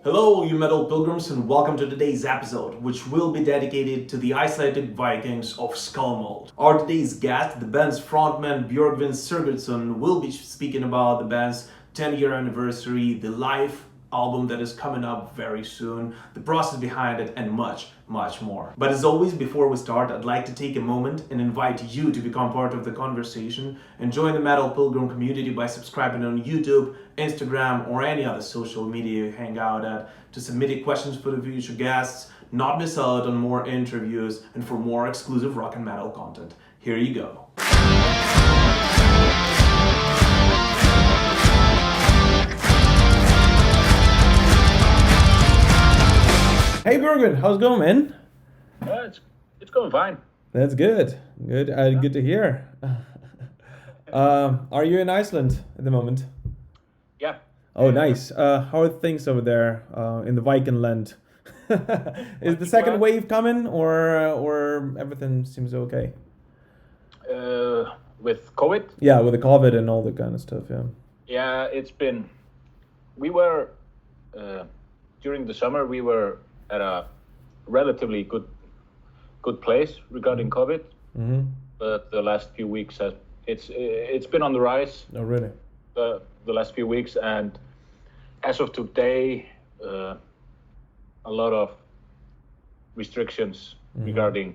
Hello, you metal pilgrims, and welcome to today's episode, which will be dedicated to the Icelandic Vikings of Skálmöld. Our today's guest, the band's frontman Björgvin Sigurðsson, will be speaking about the band's 10-year anniversary, the live album that is coming up very soon, the process behind it, and much more. But as always, before we start, I'd like to take a moment and invite you to become part of the conversation and join the Metal Pilgrim community by subscribing on YouTube, Instagram, or any other social media you hang out at, to submit your questions for the future guests, not miss out on more interviews, and for more exclusive rock and metal content. Here you go. Hey Björgvin, how's it going, man? It's going fine. That's good. Good to hear. Are you in Iceland at the moment? Yeah. Oh, nice. How are things over there in the Viking land? Is the second wave coming, or everything seems okay? With COVID? Yeah, with the COVID and all that kind of stuff. Yeah. Yeah, it's been. We were during the summer. We were at a relatively good place regarding COVID, but the last few weeks it's been on the rise. Oh, really? The last few weeks, and as of today, a lot of restrictions regarding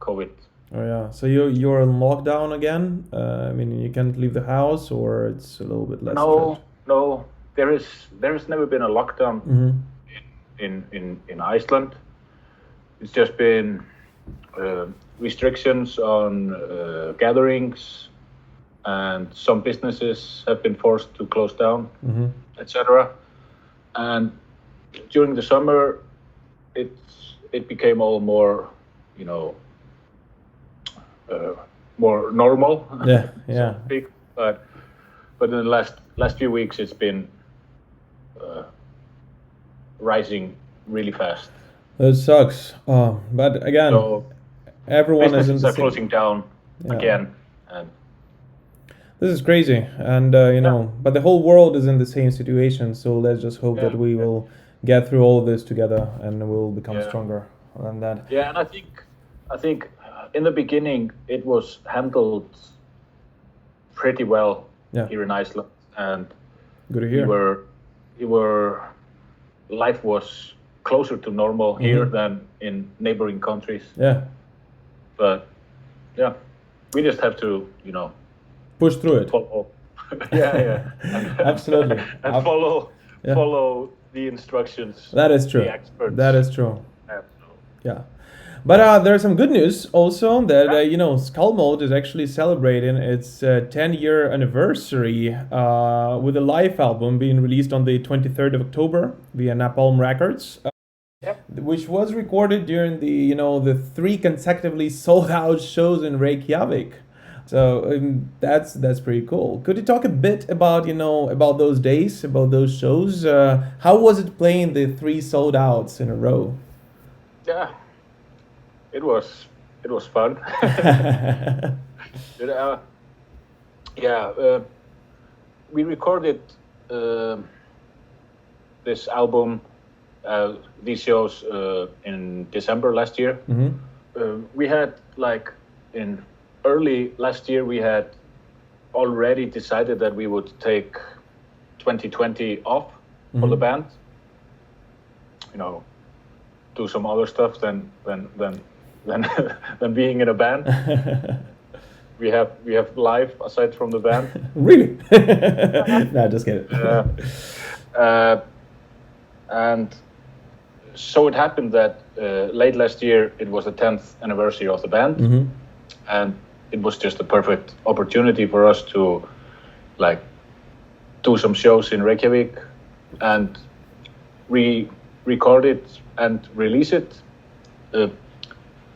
COVID. Oh yeah. So you're in lockdown again? I mean, you can't leave the house, or it's a little bit less strict? No. There has never been a lockdown in Iceland. It's just been restrictions on gatherings, and some businesses have been forced to close down, etc. And during the summer, it became all more, more normal. Yeah. So to speak. But in the last few weeks, it's been rising really fast. That sucks. But again, So everyone is in the businesses are closing down again, and this is crazy. And but the whole world is in the same situation. So let's just hope that we will get through all of this together, and we'll become stronger than that. Yeah, and I think in the beginning it was handled pretty well here in Iceland, and good to hear. Life was closer to normal here than in neighboring countries. Yeah. But we just have to, push through it. follow. Absolutely. And follow the instructions. That is true. The experts. That is true. Absolutely. Yeah. But there's some good news also that, Sklmlds is actually celebrating its 10-year anniversary with a live album being released on the 23rd of October via Napalm Records, which was recorded during the 3 consecutively sold-out shows in Reykjavík. So that's pretty cool. Could you talk a bit about, about those days, about those shows? How was it playing the 3 sold-outs in a row? Yeah. It was fun. We recorded this album, these shows in December last year. We had in early last year we had already decided that we would take 2020 off for the band. Do some other stuff than being in a band. We have life aside from the band. Really? No, just kidding. And so it happened that late last year it was the 10th anniversary of the band, and it was just a perfect opportunity for us to do some shows in Reykjavík and record it and release it.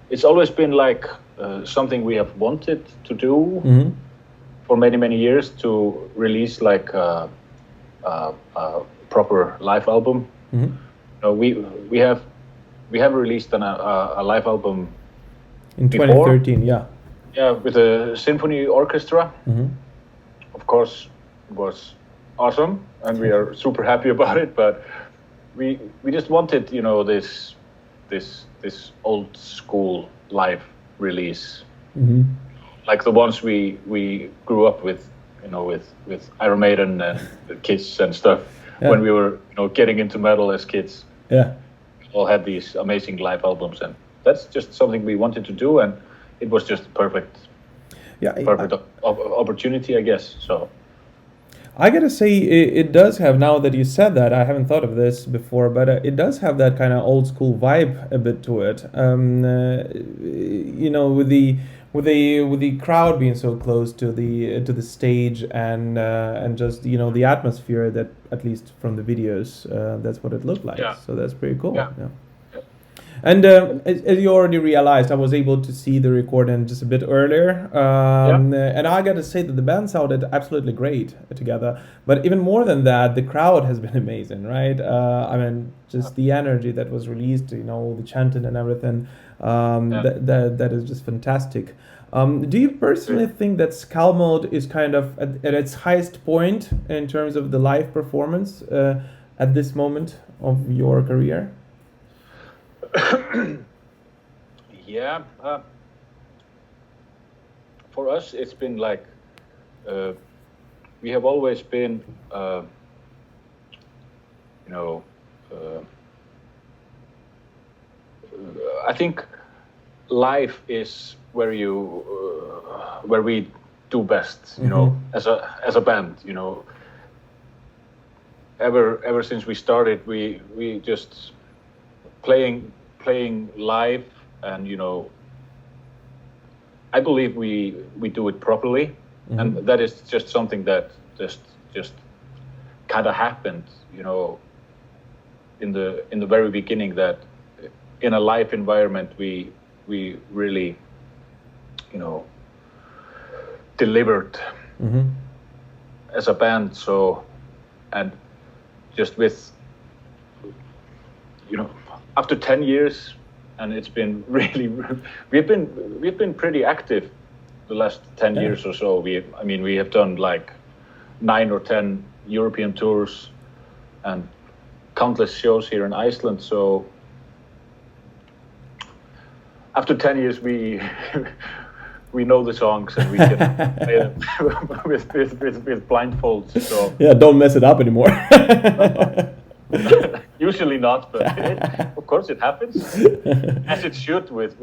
It's always been something we have wanted to do for many years, to release a proper live album. We have released a live album in before. 2013. Yeah, with a symphony orchestra. Of course, it was awesome, and we are super happy about it. But we just wanted, you know, this old school live release, like the ones we grew up with, you know, with Iron Maiden and the Kiss and stuff. When we were, you know, getting into metal as kids. Yeah. We all had these amazing live albums, and that's just something we wanted to do, and it was just perfect opportunity, I guess. So I gotta say, it does have, now that you said that, I haven't thought of this before, but it does have that kind of old school vibe a bit to it. You know, with the crowd being so close to the stage, and just, you know, the atmosphere that, at least from the videos, that's what it looked like. Yeah. So that's pretty cool. Yeah. And as you already realized, I was able to see the recording just a bit earlier. And I got to say that the band sounded absolutely great together. But even more than that, the crowd has been amazing, right? I mean, just the energy that was released, you know, the chanting and everything, that is just fantastic. Do you personally think that Sklmlds is kind of at its highest point in terms of the live performance at this moment of your career? Yeah, for us it's been like we have always been, you know, I think live is where we do best, you know, as a band, you know. Ever since we started, we just playing live, and, you know, I believe we do it properly, and that is just something that just kind of happened, you know, in the very beginning, that in a live environment we really, you know, delivered as a band. So, and just with, you know, after 10 years, and it's been really, we've been pretty active the last 10 years or so. I mean, we have done like 9 or 10 European tours and countless shows here in Iceland. So after 10 years, we know the songs, and we can play them with blindfolds. So yeah, don't mess it up anymore. Usually not, but of course it happens, as it should with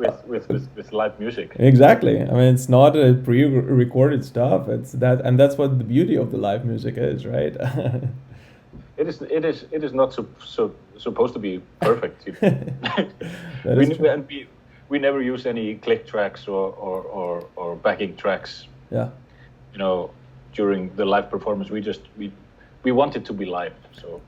live music. Exactly. I mean, it's not a pre-recorded stuff. It's that, and that's what the beauty of the live music is, right? It is not supposed to be perfect. We never use any click tracks or backing tracks. Yeah. You know, during the live performance, we want it to be live. So.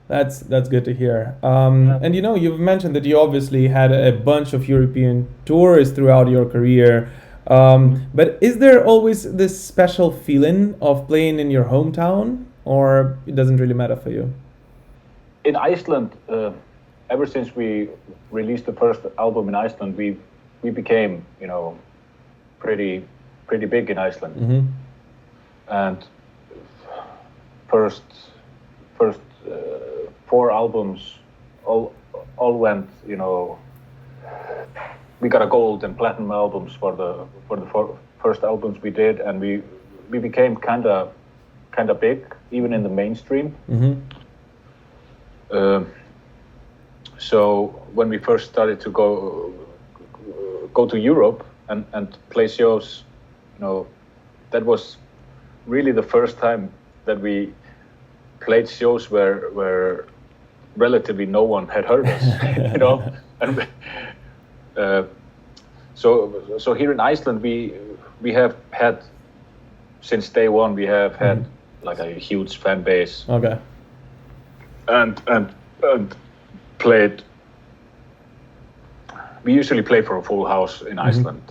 That's good to hear. And, you know, you've mentioned that you obviously had a bunch of European tours throughout your career. But is there always this special feeling of playing in your hometown, or it doesn't really matter for you? In Iceland, ever since we released the first album in Iceland, we became, you know, pretty big in Iceland. And first 4 albums all went, you know, we got a gold and platinum albums for the first albums we did, and we became kind of big even in the mainstream. So when we first started to go to Europe and play shows, you know, that was really the first time that we played shows where relatively no one had heard us, you know. And so here in Iceland, we have had, since day one, we have had like a huge fan base. Okay. And played. We usually play for a full house in Iceland,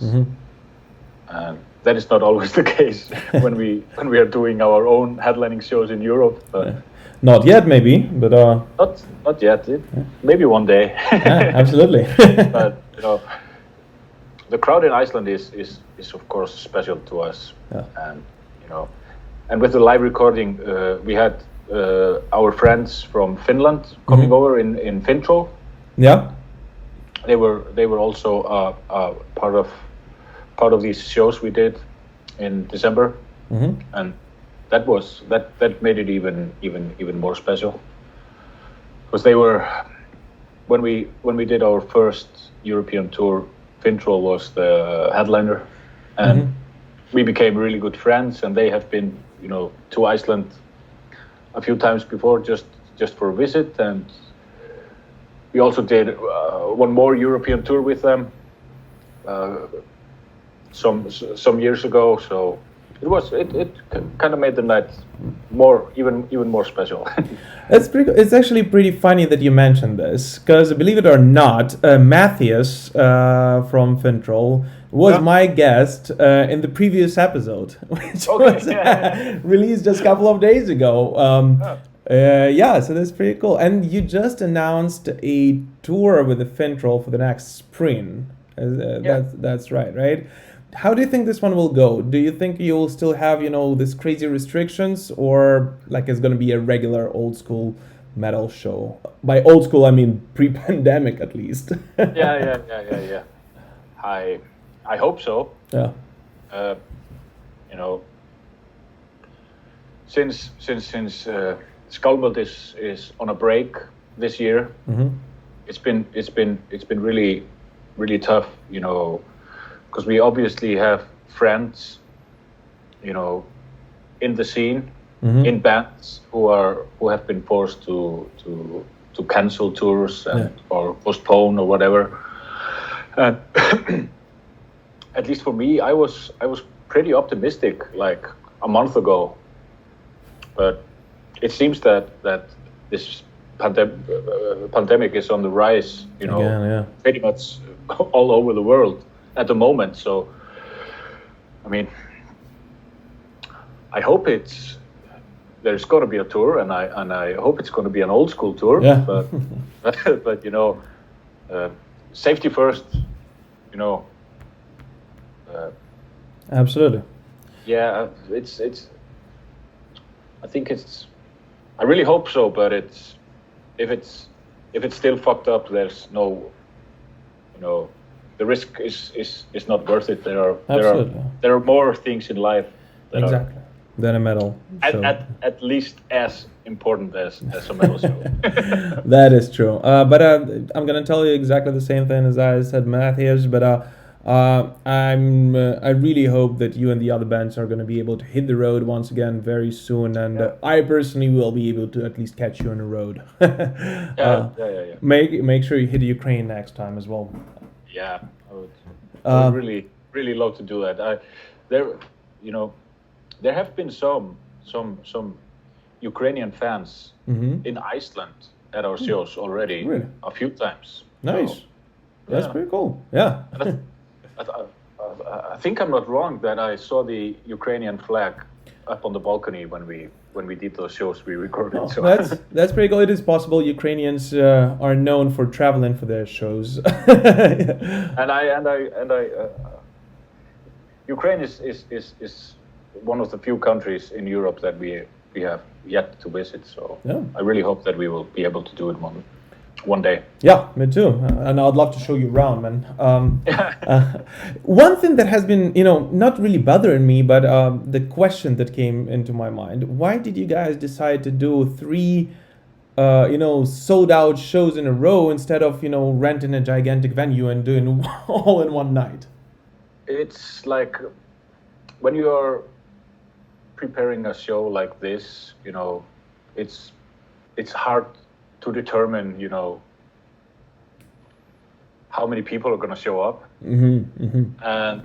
and that is not always the case when we are doing our own headlining shows in Europe. But not yet, maybe, but not yet. Maybe one day. Yeah, absolutely. But, you know, the crowd in Iceland is of course special to us, and, you know, and with the live recording, we had our friends from Finland coming over in Finntroll. Yeah. They were also part of these shows we did in December, and that made it even more special, because they were, when we did our first European tour, Finntroll was the headliner, and we became really good friends, and they have been, to Iceland a few times before, just for a visit, and we also did one more European tour with them some years ago. So it kind of made the night even more special. It's actually pretty funny that you mentioned this, because believe it or not, Matthias from Finntroll was my guest in the previous episode, which was released just a couple of days ago. So that's pretty cool. And you just announced a tour with the Finntroll for the next spring. That's right? How do you think this one will go? Do you think you'll still have, this crazy restrictions, or like it's going to be a regular old school metal show? By old school, I mean pre-pandemic at least. Yeah. I hope so. Yeah. Since Skálmöld is on a break this year, it's been really tough, because we obviously have friends, in the scene, in bands who have been forced to cancel tours or postpone or whatever. And at least for me, I was pretty optimistic like a month ago, but it seems that this pandemic is on the rise, pretty much all over the world at the moment. So, I mean, I hope there's going to be a tour, and I hope it's going to be an old school tour. Yeah. But safety first. Absolutely. Yeah, I really hope so, but if it's still fucked up, there's no, the risk is not worth it. There are more things in life that than a metal show. At least as important as a metal show. That is true. But I'm gonna tell you exactly the same thing as I said, Matthias. But I really hope that you and the other bands are gonna be able to hit the road once again very soon, and I personally will be able to at least catch you on the road. Yeah. Make sure you hit Ukraine next time as well. Yeah, I would really love to do that. There have been some Ukrainian fans in Iceland at our shows already a few times. Nice. So, that's pretty cool. Yeah. I think I'm not wrong that I saw the Ukrainian flag up on the balcony when we did those shows we recorded. Oh, so. That's pretty cool. It is possible Ukrainians are known for traveling for their shows. Ukraine is one of the few countries in Europe that we have yet to visit. So I really hope that we will be able to do it one day. Yeah, me too. And I'd love to show you around, man. One thing that has been, not really bothering me, but the question that came into my mind: why did you guys decide to do 3, sold out shows in a row instead of, renting a gigantic venue and doing all in one night? It's like when you are preparing a show like this, it's hard to determine, how many people are going to show up. And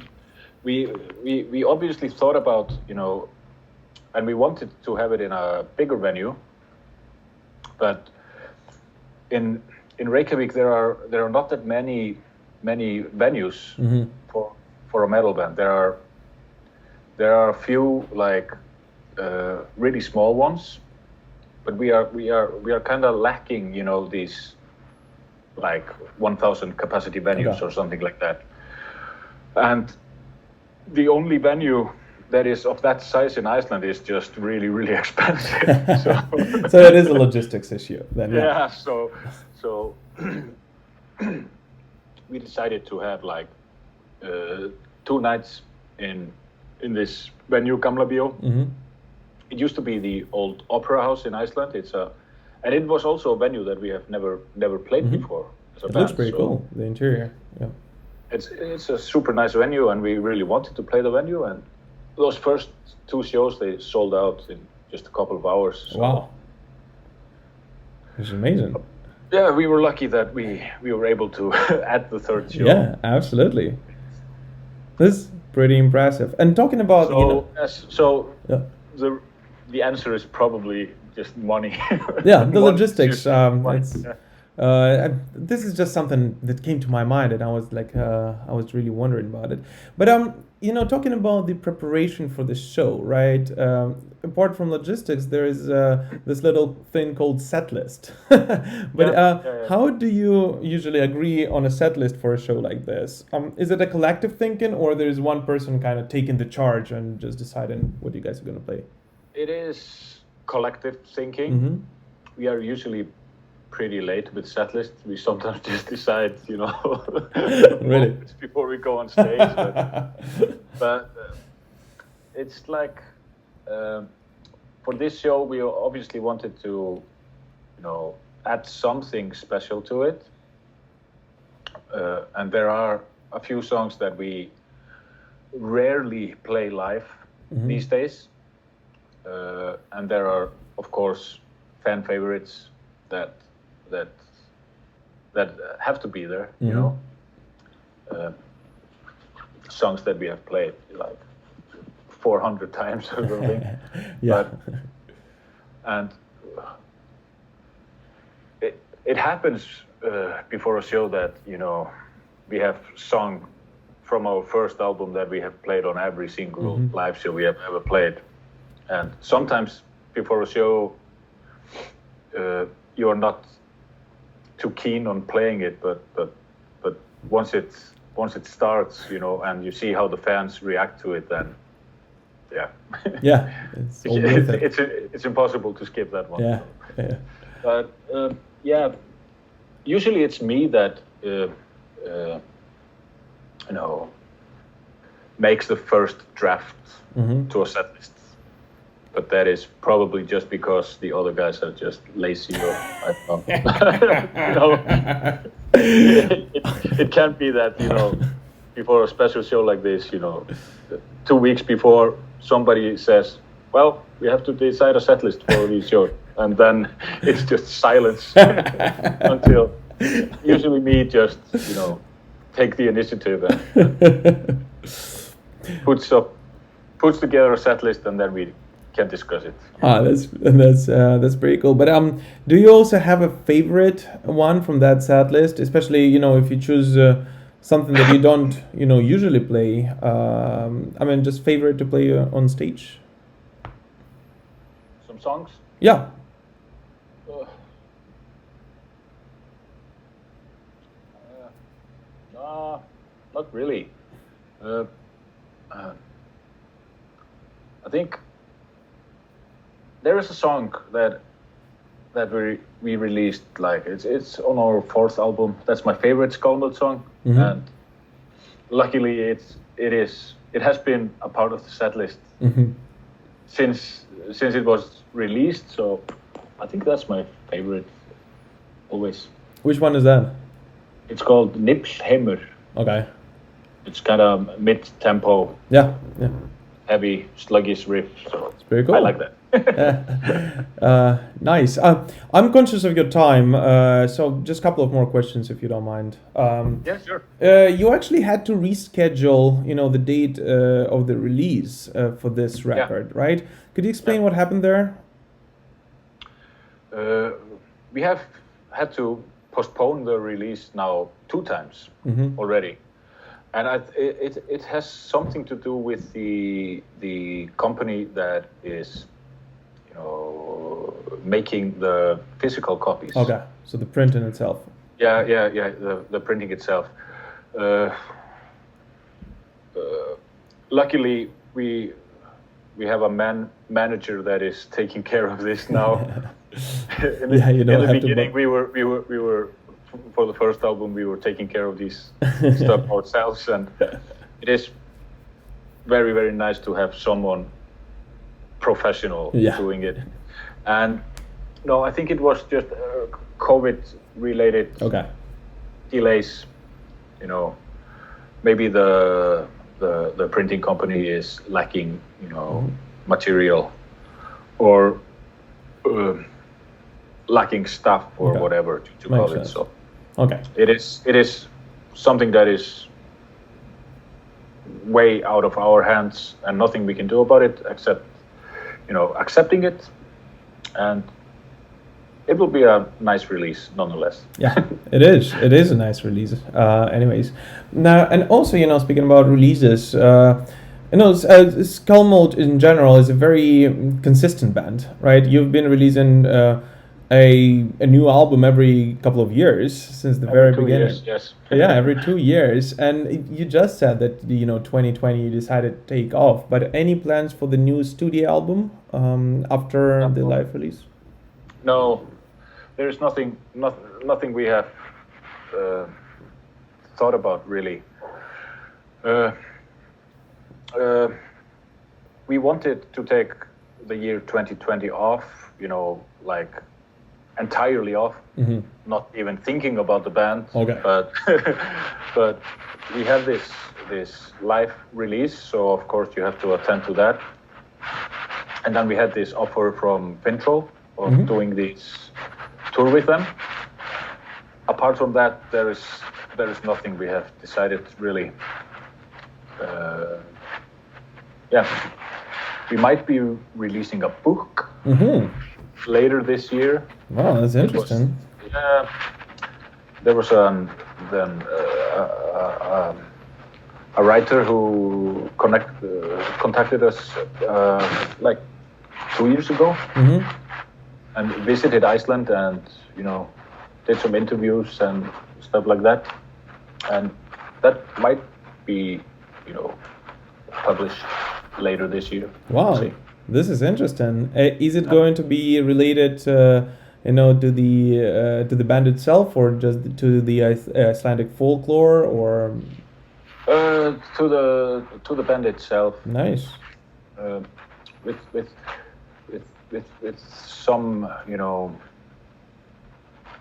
we obviously thought about, and we wanted to have it in a bigger venue, but in Reykjavík there are not that many venues for a metal band. There are a few like really small ones, but we are kind of lacking, these like 1,000 capacity venues or something like that. And the only venue that is of that size in Iceland is just really, really expensive. So it is a logistics issue then. Yeah. So we decided to have like 2 nights in this venue, Gamla Bíó. Mm-hmm. It used to be the old opera house in Iceland. And it was also a venue that we have never played before. It looks pretty cool. The interior. Yeah. It's a super nice venue, and we really wanted to play the venue. And those first 2 shows, they sold out in just a couple of hours. So. Wow. It's amazing. Yeah, we were lucky that we were able to add the 3rd show. Yeah, absolutely. This is pretty impressive. And talking about the answer is probably just money. Yeah, the logistics. This is just something that came to my mind, and I was like, I was really wondering about it. But talking about the preparation for the show, right? Apart from logistics, there is this little thing called Setlist. But how do you usually agree on a setlist for a show like this? Is it a collective thinking, or there is one person kind of taking the charge and just deciding what you guys are going to play? It is collective thinking. Mm-hmm. We are usually pretty late with setlist. We sometimes just decide, really? before we go on stage. But it's like for this show, we obviously wanted to, add something special to it. And there are a few songs that we rarely play live these days. And there are, of course, fan favorites that have to be there, songs that we have played like 400 times or something. Yeah. And it happens before a show that, we have sung from our first album that we have played on every single live show we have ever played. And sometimes before a show, you are not too keen on playing it, but once it starts, and you see how the fans react to it, then it's impossible to skip that one. Yeah. Yeah. But usually it's me that makes the first draft to a set list. But that is probably just because the other guys are just lazy, or I don't know. It can't be that, before a special show like this, 2 weeks before, somebody says, well, we have to decide a set list for this show. And then it's just silence until usually me just, take the initiative and puts together a set list, and then we can discuss it. That's pretty cool. But do you also have a favorite one from that set list? Especially, if you choose something that you don't, usually play. Just favorite to play on stage. Some songs? Yeah. Not really. I think there is a song that we released, like it's on our 4th album. That's my favorite Sklmlds song, and luckily it has been a part of the set list since it was released. So I think that's my favorite always. Which one is that? It's called Nipsheimur. Okay. It's kind of mid-tempo. Yeah. Heavy, sluggish riff. So it's pretty cool. I like that. Nice. I'm conscious of your time, so just a couple of more questions, if you don't mind. Yeah, sure. You actually had to reschedule, the date of the release for this record, right? Could you explain what happened there? We have had to postpone the release now 2 times already. And it has something to do with the company that is, making the physical copies. Okay, so the printing itself. Yeah. The printing itself. Luckily, we we have a manager that is taking care of this now. in you don't the have beginning, to. we were for the first album we were taking care of these stuff ourselves, and it is very, very nice to have someone professional doing it. And no, I think it was just COVID related delays. You know, maybe the printing company is lacking, you know, material, or lacking staff, or whatever to call it. So it is something that is way out of our hands, and nothing we can do about it except, you know, accepting it, and it will be a nice release nonetheless. Yeah, it is. It is a nice release. Anyways, now, and also, you know, speaking about releases, you know, Sklmlds in general is a very consistent band, right? You've been releasing a new album every couple of years since the very beginning. Years, yes. Yeah, every 2 years. And you just said that, you know, 2020 you decided to take off. But any plans for the new studio album after the live release? No, there is nothing we have thought about really. We wanted to take the year 2020 off, you know, like entirely off, not even thinking about the band. But but we have this live release, so of course you have to attend to that. And then we had this offer from Finntroll of doing this tour with them. Apart from that, there is nothing we have decided really. We might be releasing a book later this year. Wow, that's interesting. There was a writer who contacted us like 2 years ago, and visited Iceland, and, you know, did some interviews and stuff like that, and that might be, you know, published later this year. Wow, this is interesting. Is it going to be related, you know, to the band itself, or just to the Icelandic folklore, or? To the band itself. Nice. With some, you know,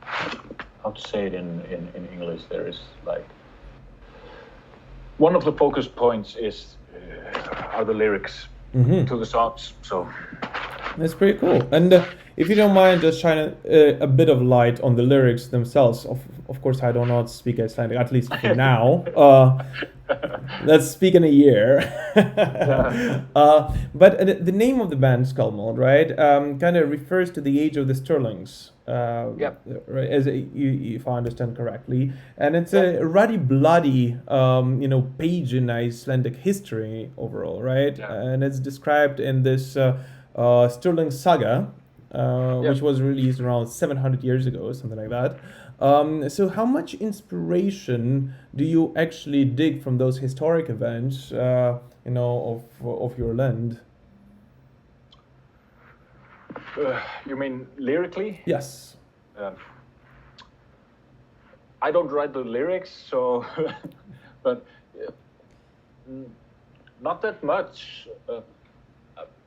how to say it in English, there is like one of the focus points are the lyrics to the songs. So that's pretty cool. And if you don't mind, just shine a bit of light on the lyrics themselves. Of course, I do not speak Icelandic, at least for now. Let's speak in a year. But the name of the band, Skálmöld, right, kind of refers to the age of the Sklmlds. Right, if I understand correctly, and it's a ruddy, bloody, you know, page in Icelandic history overall, right? And it's described in this Sturlunga saga, which was released around 700 years ago, something like that. So how much inspiration do you actually dig from those historic events, you know, of your land? You mean lyrically? Yes. I don't write the lyrics, so, but not that much,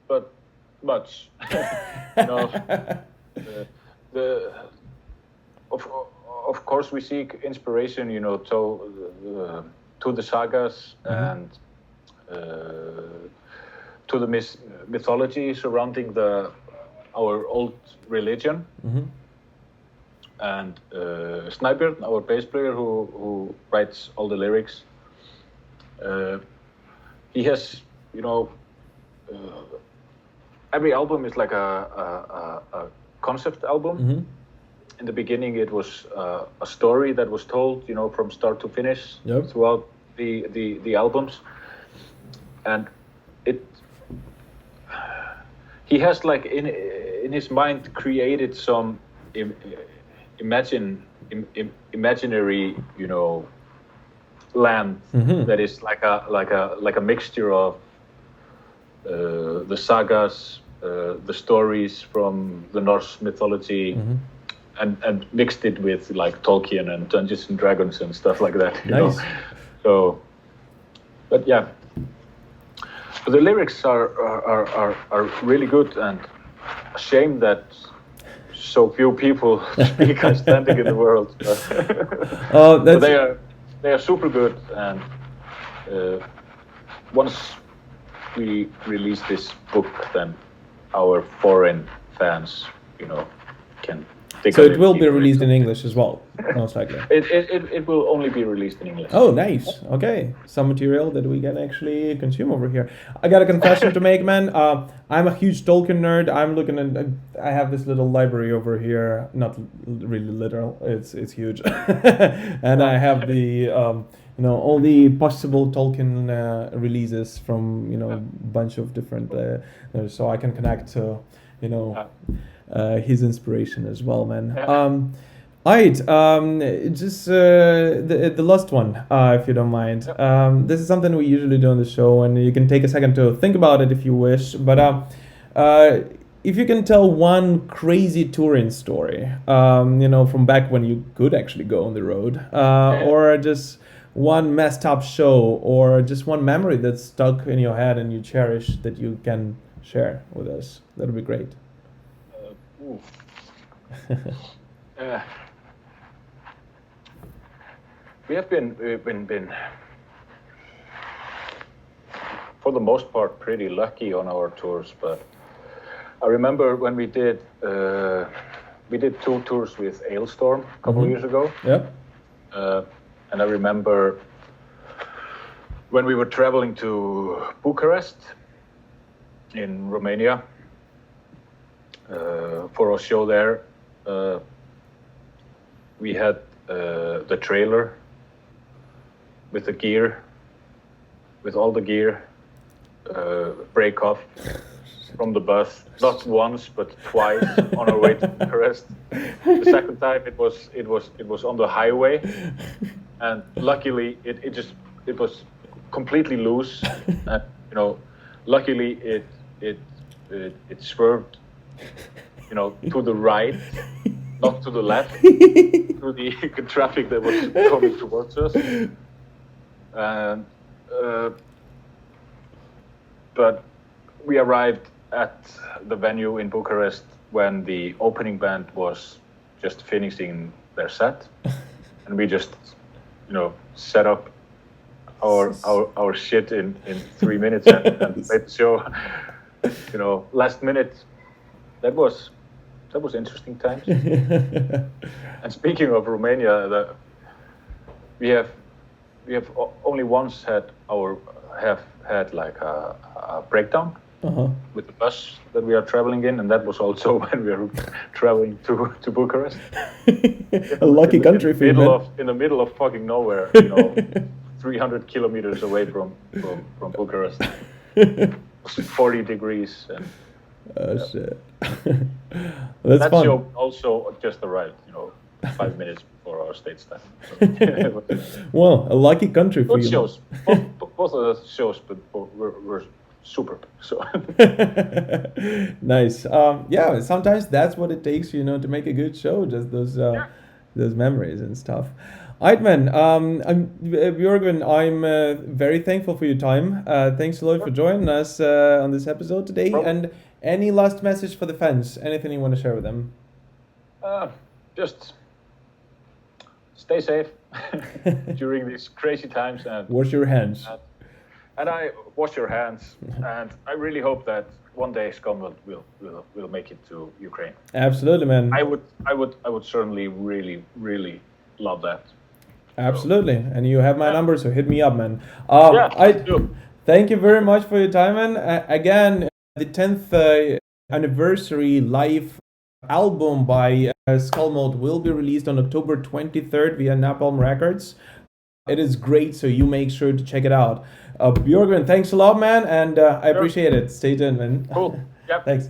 but much. You know, of course we seek inspiration, you know, to the sagas and to the mythology surrounding our old religion. And Snæbjörn, our bass player, who writes all the lyrics, he has, you know, every album is like a concept album. In the beginning, it was a story that was told, you know, from start to finish throughout the albums, and he has, like, in his mind created some imaginary, you know, land that is like a mixture of the sagas, the stories from the Norse mythology, and mixed it with like Tolkien and Dungeons and Dragons and stuff like that. You know? So, but yeah, but the lyrics are really good, and a shame that so few people speak Icelandic in the world. But they are super good, and once we release this book, then our foreign fans, you know, can. So it will be released in English as well, most likely. It will only be released in English. Oh, nice. Okay, some material that we can actually consume over here. I got a confession to make, man. I'm a huge Tolkien nerd. I'm looking at. I have this little library over here. Not really literal. It's huge, and I have the all the possible Tolkien releases from a bunch of different. So I can connect to his inspiration as well, man. Alright, just the last one, if you don't mind. This is something we usually do on the show, and you can take a second to think about it if you wish. But if you can tell one crazy touring story, from back when you could actually go on the road, or just one messed up show, or just one memory that's stuck in your head and you cherish that you can share with us, that would be great. We've been for the most part pretty lucky on our tours, but I remember when we did 2 tours with Ailstorm a couple of years ago. And I remember when we were traveling to Bucharest in Romania for a show there. We had the trailer with the gear, with all the gear, break off from the bus, not once but twice on our way to Bucharest. The second time it was on the highway, and luckily it was completely loose, and luckily it swerved to the right, not to the left, to the traffic that was coming towards us. And but we arrived at the venue in Bucharest when the opening band was just finishing their set, and we just set up our shit in 3 minutes and made the show. Last minute. That was interesting times. And speaking of Romania, we have only once had like a breakdown with the bus that we are traveling in, and that was also when we were traveling to Bucharest. A lucky country for you. In the middle of fucking nowhere, 300 kilometers away from Bucharest. It was 40 degrees. And, shit. That fun. Show also just arrived, 5 minutes before our stage time. So, well, a lucky country for you. Shows. Both of the shows, but were superb. So nice. Sometimes that's what it takes, to make a good show. Just those memories and stuff. Alright, man. Björgvin, I'm very thankful for your time. Thanks a lot for joining us on this episode today. And any last message for the fans? Anything you want to share with them? Just stay safe during these crazy times, and wash your hands. And I wash your hands, and I really hope that one day Sklmlds will make it to Ukraine. Absolutely, man. I would certainly really love that. Absolutely, and you have my number, so hit me up, man. Thank you very much for your time, man. Again, the 10th anniversary live album by Sklmlds will be released on October 23rd via Napalm Records. It is great, so you make sure to check it out. Björgvin, thanks a lot, man, and I appreciate it. Stay tuned, man. Cool. Yep. Thanks.